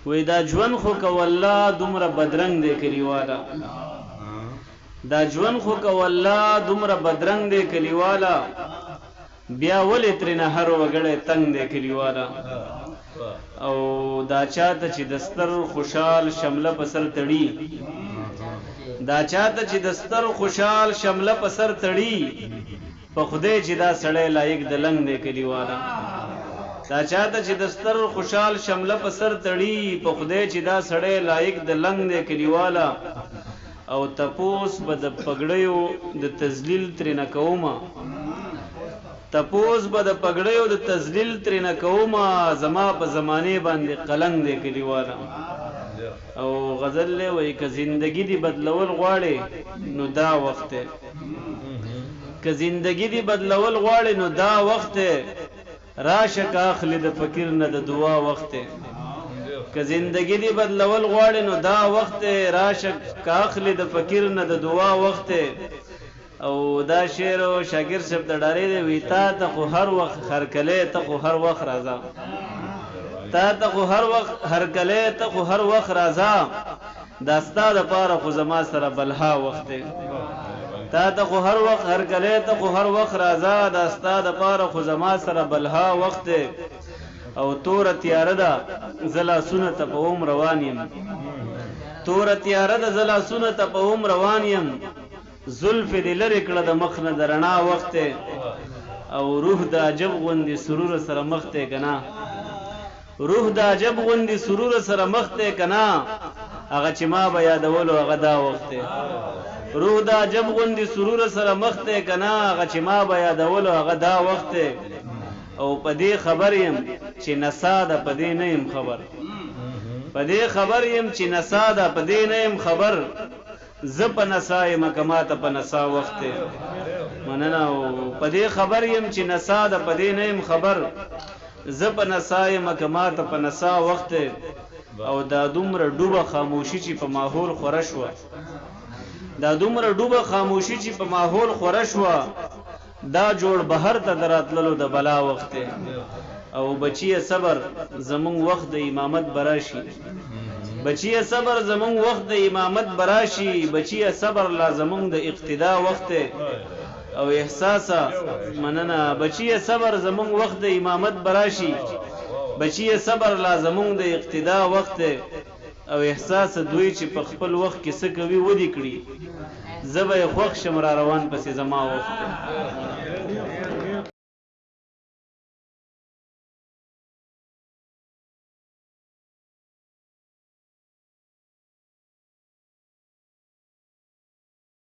وی دا ژوند خو که والله دومره بدرنګ دی کلیوالا، دا ژوند خو که والله دومره بدرنګ دی کلیوالا، بیا ولې ترېنه هر وګړی تنګ دی کلیوالا. او دا چاته چې دستر خوشحال شمله په سر تړي، دا چاته چې دستر خوشحال شمله په سر تړي، په خدای چې دا سړی لایق د لنګ دی کلیوالا. دا چاته چې دستر خوشحال شمله په سر تړي، په خدای چې دا سړی لایق د لنګ دی کلیوالا. او تپوس به د پګړیو د تذلیل ترېنه کومه، تپوس به د پګړیو د تذلیل ترېنه کومه، زما په زمانې باندې قلنګ دی کلیوالا. او غزل لی وی که زندگی دی بدلول غواړي نو دا وخت دی، که زندگی دی بدلول غواړي نو دا وخت دی، راشه که اخلی د فکر نه د دعا وخت دی. که زندگی دی بدلول غواړي نو دا وخت دی، راشه که اخلی د فکر نه د دعا وخت دی. او دا شعر و شاگرد صاحب ته ډارې دی، وی تا ته خو هر وخت هرکلی، ته خو هر وخت راځه، تا ته خو هر وخت هرکلی، ته خو هر وخت راځه، دا ستا دپاره خو زما سره بلها وخت دی. تا ته خو هر وخت هرکلی، ته خو هر وخت راځه، دا ستا دپاره خو زما سره بلها وخت دی. او توره تیاره ده زه لاسونه ته په اوم روان یم، توره تیاره ده زه لاسونه ته په اوم روان یم، زلفې دې لرې کړه د مخ نه د رڼا وخت دی. او روح د عجب غوندې سرور سره مخ دی که نه، روح د عجب غوندې سرور سره مخ دی که نه، هغه چې ما به یادولو هغه دا وخت دی. روح د عجب غوندې سرور سره مخ دی که نه، هغه چې ما به یادولو هغه دا وخت دی. او په دې خبر یم چې نسا ده په دې نه یم خبر، په دې خبر یم چې نسا ده په دې نه یم خبر، زه په نسا یم که ما ته په نسا وخت دی. مننه. او په دې خبر یم چې نسا ده په دې نه یم خبر، زه په نسا یم که ما ته په نسا وخت دی. او دا دومره ډوبه خاموشي چې په ماحول خوره شوه، دا دومره ډوبه خاموشي چې په ماحول خوره شوه، دا جوړ بهر ته دراتللو د بلا وخت دی. او بچیه صبر زمونږ وخت د امامت براشي، بچیه صبر زمونږ وخت د امامت براشي، بچیه صبر لا زمونږ د اقتدا وخت دی. او احساسا مننه، بچیه صبر زمونږ وخت د امامت براشي، بچیه صبر لا زمونږ د اقتدا وخت دی. او احساس دوی چې په خپل وخت کې څه کوي ودی کړي، زه به یې خوښ شم را روان پسې زما وخت دی.